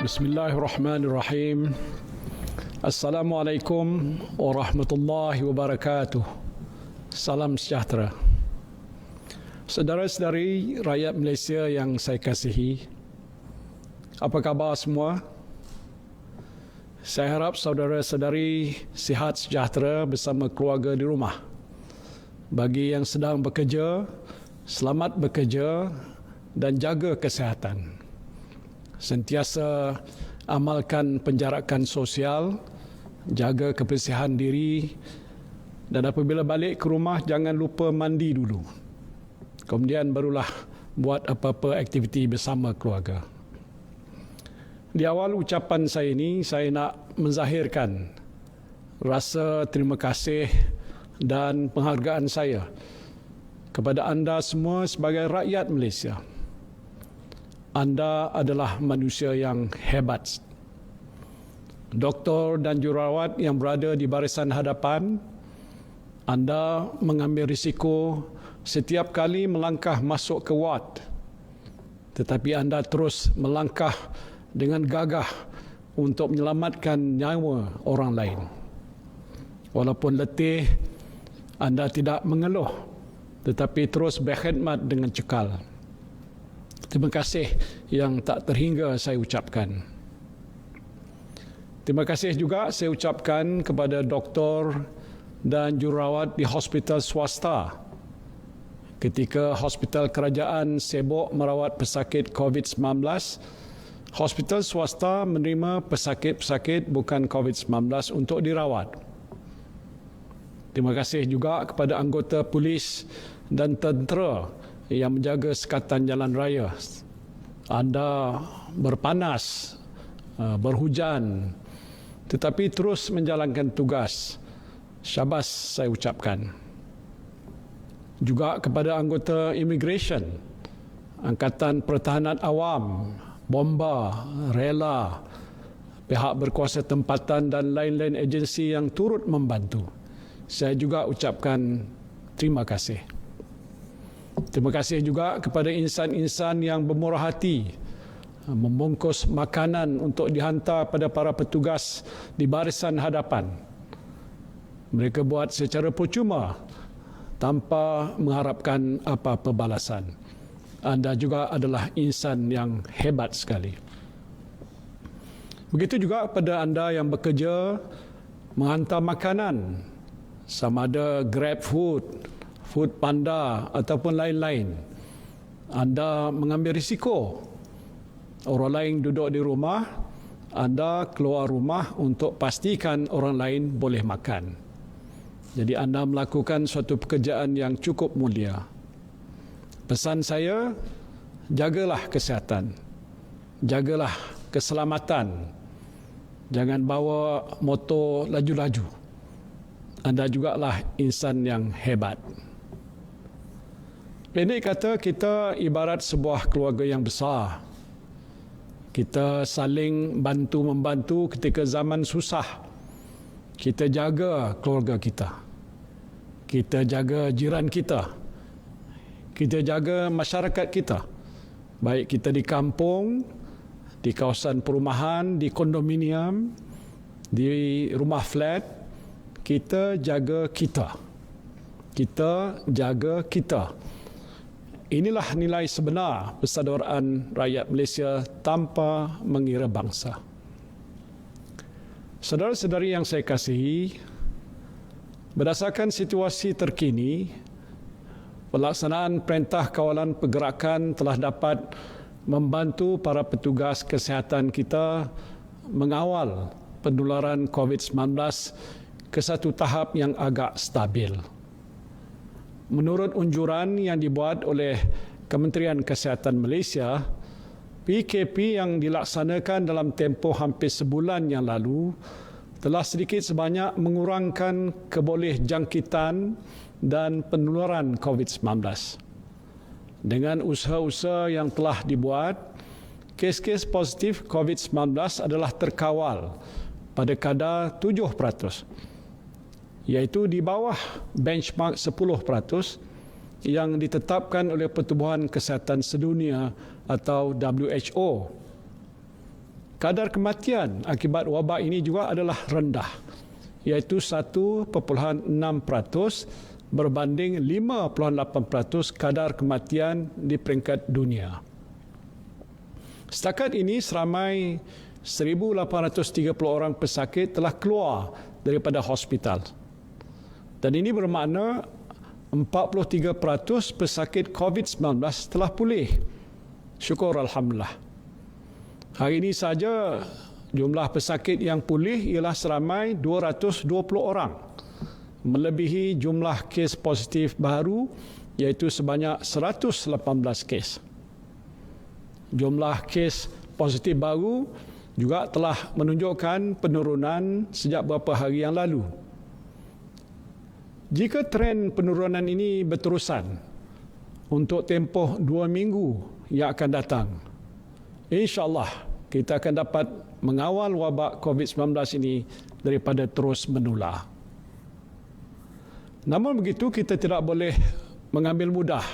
Bismillahirrahmanirrahim. Assalamualaikum warahmatullahi wabarakatuh. Salam sejahtera. Saudara-saudari rakyat Malaysia yang saya kasihi, apa khabar semua? Saya harap saudara-saudari sihat sejahtera bersama keluarga di rumah. Bagi yang sedang bekerja, selamat bekerja dan jaga kesihatan. Sentiasa amalkan penjarakan sosial, jaga kebersihan diri, dan apabila balik ke rumah jangan lupa mandi dulu. Kemudian barulah buat apa-apa aktiviti bersama keluarga. Di awal ucapan saya ini, saya nak menzahirkan rasa terima kasih dan penghargaan saya kepada anda semua sebagai rakyat Malaysia. Anda adalah manusia yang hebat. Doktor dan jururawat yang berada di barisan hadapan, anda mengambil risiko setiap kali melangkah masuk ke ward. Tetapi anda terus melangkah dengan gagah untuk menyelamatkan nyawa orang lain. Walaupun letih, anda tidak mengeluh, tetapi terus berkhidmat dengan cekal. Terima kasih yang tak terhingga saya ucapkan. Terima kasih juga saya ucapkan kepada doktor dan jururawat di hospital swasta. Ketika hospital kerajaan sibuk merawat pesakit COVID-19, hospital swasta menerima pesakit-pesakit bukan COVID-19 untuk dirawat. Terima kasih juga kepada anggota polis dan tentera yang menjaga sekatan jalan raya. Anda berpanas, berhujan, tetapi terus menjalankan tugas. Syabas saya ucapkan. Juga kepada anggota immigration, Angkatan Pertahanan Awam, Bomba, Rela, pihak berkuasa tempatan dan lain-lain agensi yang turut membantu. Saya juga ucapkan terima kasih. Terima kasih juga kepada insan-insan yang bermurah hati membungkus makanan untuk dihantar pada para petugas di barisan hadapan. Mereka buat secara percuma tanpa mengharapkan apa-apa balasan. Anda juga adalah insan yang hebat sekali. Begitu juga kepada anda yang bekerja menghantar makanan, sama ada Grab Food, Food Panda ataupun lain-lain. Anda mengambil risiko. Orang lain duduk di rumah, anda keluar rumah untuk pastikan orang lain boleh makan. Jadi anda melakukan suatu pekerjaan yang cukup mulia. Pesan saya, jagalah kesihatan. Jagalah keselamatan. Jangan bawa motor laju-laju. Anda jugalah insan yang hebat. Pendek kata, kita ibarat sebuah keluarga yang besar. Kita saling bantu-membantu ketika zaman susah. Kita jaga keluarga kita. Kita jaga jiran kita. Kita jaga masyarakat kita. Baik kita di kampung, di kawasan perumahan, di kondominium, di rumah flat, kita jaga kita. Kita jaga kita. Inilah nilai sebenar persaudaraan rakyat Malaysia tanpa mengira bangsa. Saudara-saudari yang saya kasihi, berdasarkan situasi terkini, pelaksanaan Perintah Kawalan Pergerakan telah dapat membantu para petugas kesihatan kita mengawal penularan COVID-19 ke satu tahap yang agak stabil. Menurut unjuran yang dibuat oleh Kementerian Kesihatan Malaysia, PKP yang dilaksanakan dalam tempoh hampir sebulan yang lalu telah sedikit sebanyak mengurangkan kebolehjangkitan dan penularan COVID-19. Dengan usaha-usaha yang telah dibuat, kes-kes positif COVID-19 adalah terkawal pada kadar 7%. Iaitu di bawah benchmark 10% yang ditetapkan oleh Pertubuhan Kesihatan Sedunia atau WHO. kadar kematian akibat wabak ini juga adalah rendah, iaitu 1.6% berbanding 5.8% kadar kematian di peringkat dunia. Setakat ini seramai 1,830 orang pesakit telah keluar daripada hospital. Dan ini bermakna 43% pesakit COVID-19 telah pulih. Syukur Alhamdulillah. Hari ini saja jumlah pesakit yang pulih ialah seramai 220 orang, melebihi jumlah kes positif baru iaitu sebanyak 118 kes. Jumlah kes positif baru juga telah menunjukkan penurunan sejak beberapa hari yang lalu. Jika tren penurunan ini berterusan untuk tempoh 2 minggu yang akan datang, insya-Allah kita akan dapat mengawal wabak COVID-19 ini daripada terus menular. Namun begitu, kita tidak boleh mengambil mudah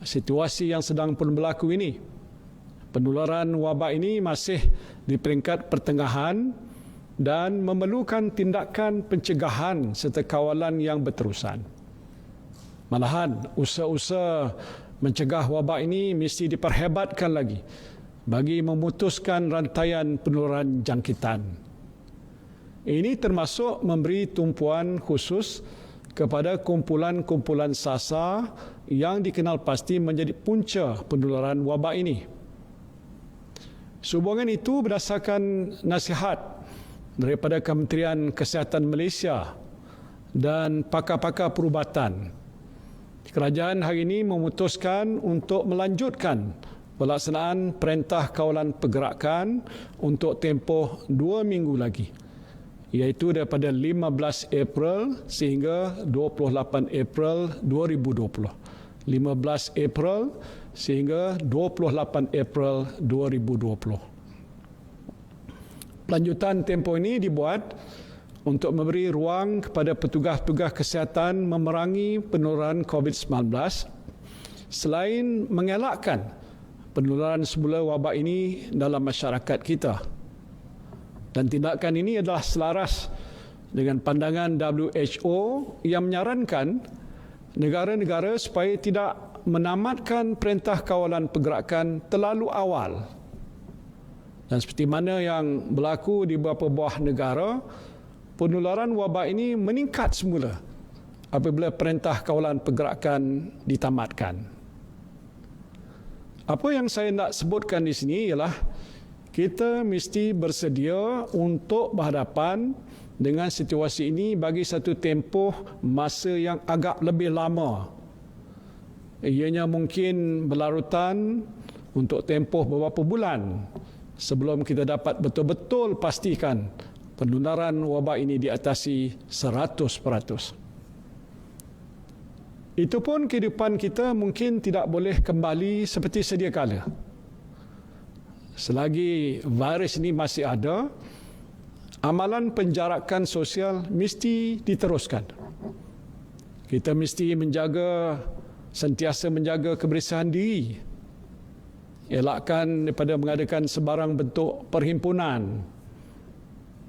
situasi yang sedang pun berlaku ini. Penularan wabak ini masih di peringkat pertengahan dan memerlukan tindakan pencegahan serta kawalan yang berterusan. Malahan, usaha-usaha mencegah wabak ini mesti diperhebatkan lagi bagi memutuskan rantaian penularan jangkitan. Ini termasuk memberi tumpuan khusus kepada kumpulan-kumpulan sasar yang dikenal pasti menjadi punca penularan wabak ini. Sehubungan itu, berdasarkan nasihat daripada Kementerian Kesihatan Malaysia dan pakar-pakar perubatan, kerajaan hari ini memutuskan untuk melanjutkan pelaksanaan Perintah Kawalan Pergerakan untuk tempoh 2 minggu lagi, iaitu daripada 15 April sehingga 28 April 2020. 15 April sehingga 28 April 2020. Lanjutan tempoh ini dibuat untuk memberi ruang kepada petugas-petugas kesihatan memerangi penularan COVID-19 selain mengelakkan penularan semula wabak ini dalam masyarakat kita. Dan tindakan ini adalah selaras dengan pandangan WHO yang menyarankan negara-negara supaya tidak menamatkan Perintah Kawalan Pergerakan terlalu awal. Dan seperti mana yang berlaku di beberapa buah negara, penularan wabak ini meningkat semula apabila Perintah Kawalan Pergerakan ditamatkan. Apa yang saya nak sebutkan di sini ialah kita mesti bersedia untuk berhadapan dengan situasi ini bagi satu tempoh masa yang agak lebih lama. Ianya mungkin berlarutan untuk tempoh beberapa bulan sebelum kita dapat betul-betul pastikan penularan wabak ini diatasi 100%. Itu pun kehidupan kita mungkin tidak boleh kembali seperti sedia kala. Selagi virus ini masih ada, amalan penjarakan sosial mesti diteruskan. Kita mesti sentiasa menjaga kebersihan diri, elakkan daripada mengadakan sebarang bentuk perhimpunan,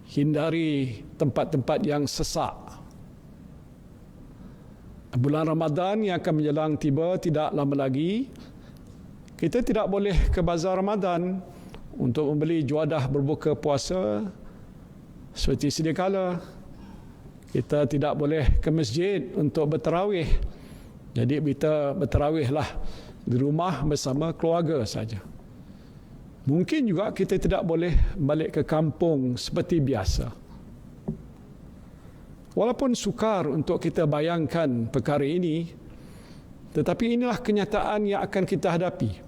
hindari tempat-tempat yang sesak. Bulan Ramadan yang akan menjelang tiba tidak lama lagi. Kita tidak boleh ke bazar Ramadan untuk membeli juadah berbuka puasa seperti sedia kala. Kita tidak boleh ke masjid untuk bertarawih. Jadi kita bertarawihlah di rumah bersama keluarga saja. Mungkin juga kita tidak boleh balik ke kampung seperti biasa. Walaupun sukar untuk kita bayangkan perkara ini, tetapi inilah kenyataan yang akan kita hadapi.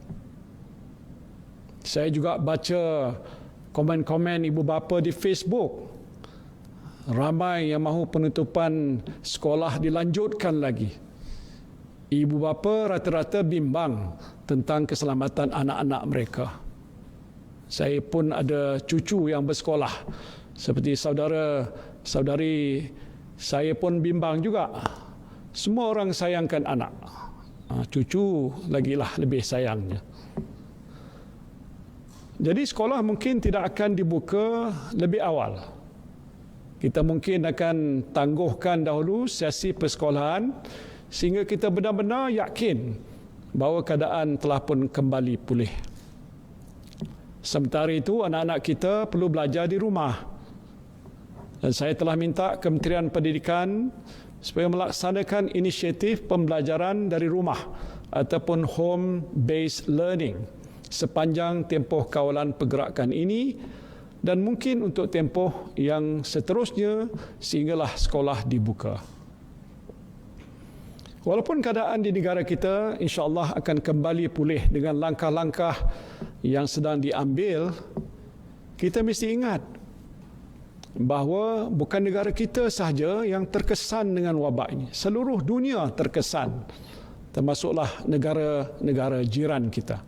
Saya juga baca komen-komen ibu bapa di Facebook. Ramai yang mahu penutupan sekolah dilanjutkan lagi. Ibu bapa rata-rata bimbang tentang keselamatan anak-anak mereka. Saya pun ada cucu yang bersekolah. Seperti saudari saya pun bimbang juga. Semua orang sayangkan anak. Cucu lagilah lebih sayangnya. Jadi sekolah mungkin tidak akan dibuka lebih awal. Kita mungkin akan tangguhkan dahulu sesi persekolahan sehingga kita benar-benar yakin bahawa keadaan telah pun kembali pulih. Sementara itu, anak-anak kita perlu belajar di rumah. Dan saya telah minta Kementerian Pendidikan supaya melaksanakan inisiatif pembelajaran dari rumah ataupun home-based learning sepanjang tempoh kawalan pergerakan ini dan mungkin untuk tempoh yang seterusnya sehinggalah sekolah dibuka. Walaupun keadaan di negara kita insya-Allah akan kembali pulih dengan langkah-langkah yang sedang diambil, kita mesti ingat bahawa bukan negara kita sahaja yang terkesan dengan wabak ini. Seluruh dunia terkesan, termasuklah negara-negara jiran kita.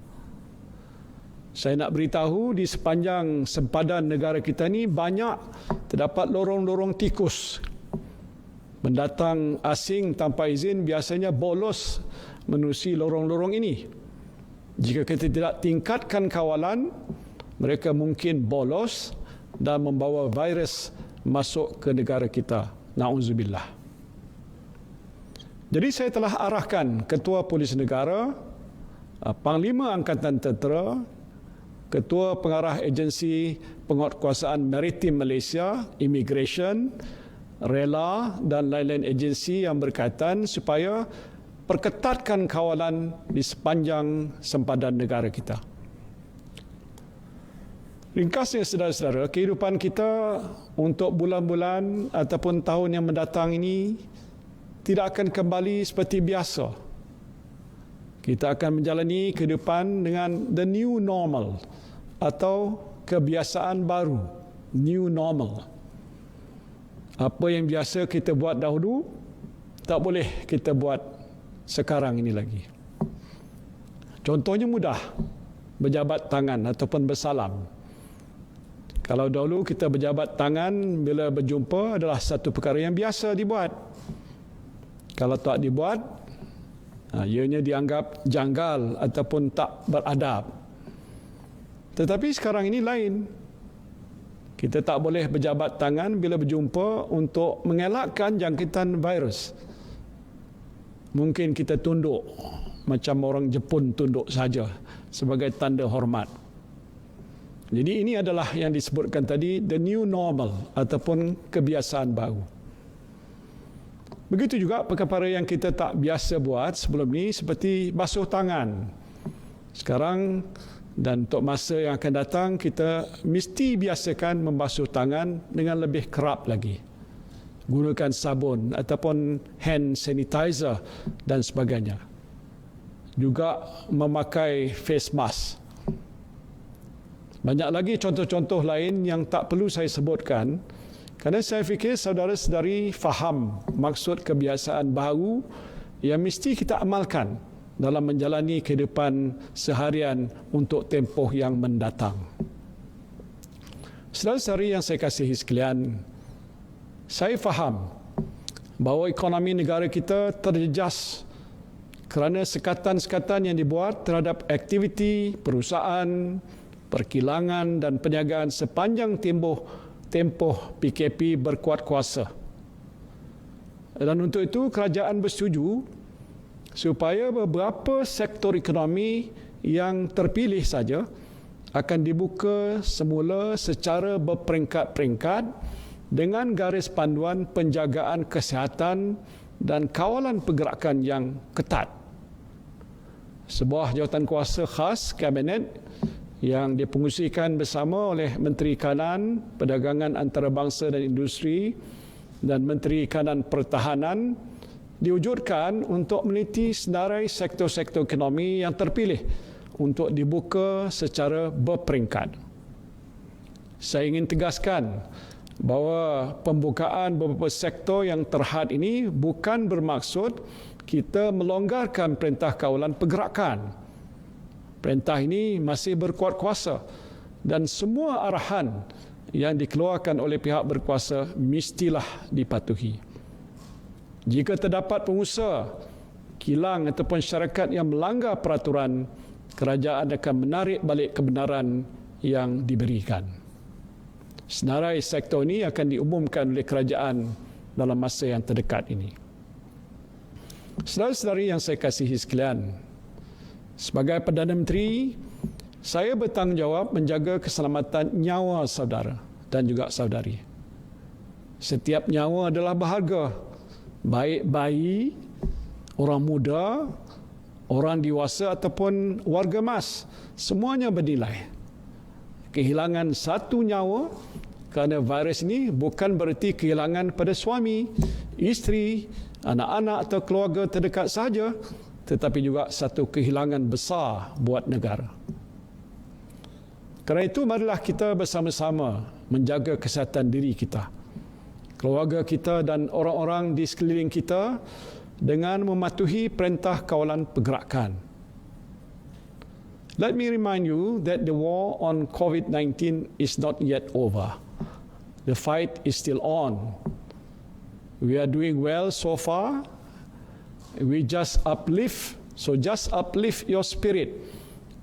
Saya nak beritahu di sepanjang sempadan negara kita ni banyak terdapat lorong-lorong tikus. Pendatang asing tanpa izin biasanya bolos menerusi lorong-lorong ini. Jika kita tidak tingkatkan kawalan, mereka mungkin bolos dan membawa virus masuk ke negara kita. Na'udzubillah. Jadi saya telah arahkan Ketua Polis Negara, Panglima Angkatan Tentera, Ketua Pengarah Agensi Penguatkuasaan Maritim Malaysia, Immigration, Rela dan lain-lain agensi yang berkaitan supaya perketatkan kawalan di sepanjang sempadan negara kita. Ringkasnya saudara-saudara, kehidupan kita untuk bulan-bulan ataupun tahun yang mendatang ini tidak akan kembali seperti biasa. Kita akan menjalani kehidupan dengan the new normal atau kebiasaan baru, new normal. Apa yang biasa kita buat dahulu, tak boleh kita buat sekarang ini lagi. Contohnya mudah, berjabat tangan ataupun bersalam. Kalau dahulu kita berjabat tangan bila berjumpa adalah satu perkara yang biasa dibuat. Kalau tak dibuat, ianya dianggap janggal ataupun tak beradab. Tetapi sekarang ini lain. Kita tak boleh berjabat tangan bila berjumpa untuk mengelakkan jangkitan virus. Mungkin kita tunduk macam orang Jepun tunduk saja sebagai tanda hormat. Jadi ini adalah yang disebutkan tadi the new normal ataupun kebiasaan baru. Begitu juga perkara yang kita tak biasa buat sebelum ni seperti basuh tangan. Sekarang dan untuk masa yang akan datang kita mesti biasakan membasuh tangan dengan lebih kerap lagi. Gunakan sabun ataupun hand sanitizer dan sebagainya. Juga memakai face mask. Banyak lagi contoh-contoh lain yang tak perlu saya sebutkan kerana saya fikir saudara-saudari faham maksud kebiasaan baru yang mesti kita amalkan dalam menjalani kehidupan seharian untuk tempoh yang mendatang. Saudara-saudari yang saya kasihi sekalian, saya faham bahawa ekonomi negara kita terjejas kerana sekatan-sekatan yang dibuat terhadap aktiviti perusahaan, perkilangan dan perniagaan sepanjang tempoh PKP berkuat kuasa. Dan untuk itu kerajaan bersetuju supaya beberapa sektor ekonomi yang terpilih saja akan dibuka semula secara berperingkat-peringkat dengan garis panduan penjagaan kesihatan dan kawalan pergerakan yang ketat. Sebuah jawatan kuasa khas Kabinet yang dipengerusikan bersama oleh Menteri Kanan, Perdagangan Antarabangsa dan Industri dan Menteri Kanan Pertahanan diwujudkan untuk meneliti senarai sektor-sektor ekonomi yang terpilih untuk dibuka secara berperingkat. Saya ingin tegaskan bahawa pembukaan beberapa sektor yang terhad ini bukan bermaksud kita melonggarkan perintah kawalan pergerakan. Perintah ini masih berkuat kuasa dan semua arahan yang dikeluarkan oleh pihak berkuasa mestilah dipatuhi. Jika terdapat pengusaha, kilang ataupun syarikat yang melanggar peraturan, kerajaan akan menarik balik kebenaran yang diberikan. Senarai sektor ini akan diumumkan oleh kerajaan dalam masa yang terdekat ini. Saudara-saudari yang saya kasihi sekalian, sebagai Perdana Menteri, saya bertanggungjawab menjaga keselamatan nyawa saudara dan juga saudari. Setiap nyawa adalah berharga, baik bayi, orang muda, orang dewasa ataupun warga emas, semuanya bernilai. Kehilangan satu nyawa kerana virus ini bukan bererti kehilangan pada suami, isteri, anak-anak atau keluarga terdekat sahaja, tetapi juga satu kehilangan besar buat negara. Kerana itu, marilah kita bersama-sama menjaga kesihatan diri kita, keluarga kita dan orang-orang di sekeliling kita dengan mematuhi perintah kawalan pergerakan. Let me remind you that the war on COVID-19 is not yet over. The fight is still on. We are doing well so far. We just uplift your spirit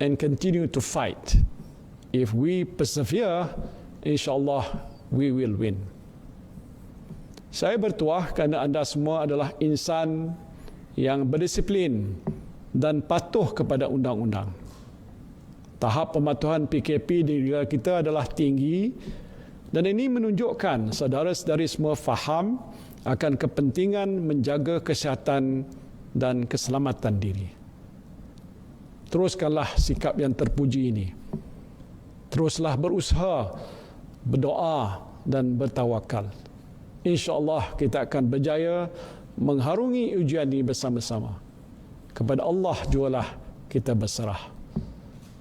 and continue to fight. If we persevere, insyaAllah we will win. Saya bertuah kerana anda semua adalah insan yang berdisiplin dan patuh kepada undang-undang. Tahap pematuhan PKP di negara kita adalah tinggi dan ini menunjukkan saudara-saudari semua faham akan kepentingan menjaga kesihatan dan keselamatan diri. Teruskanlah sikap yang terpuji ini. Teruslah berusaha, berdoa dan bertawakal. InsyaAllah kita akan berjaya mengharungi ujian ini bersama-sama. Kepada Allah jugalah kita berserah.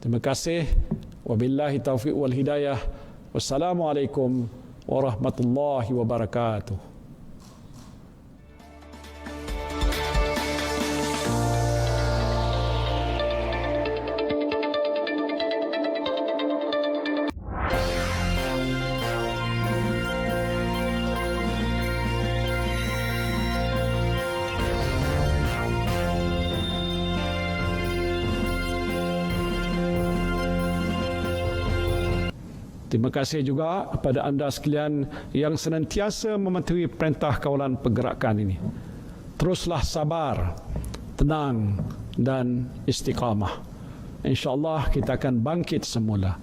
Terima kasih. Wabillahi taufiq wal hidayah. Wassalamualaikum warahmatullahi wabarakatuh. Terima kasih juga kepada anda sekalian yang senantiasa mematuhi perintah kawalan pergerakan ini. Teruslah sabar, tenang dan istiqamah. InsyaAllah kita akan bangkit semula.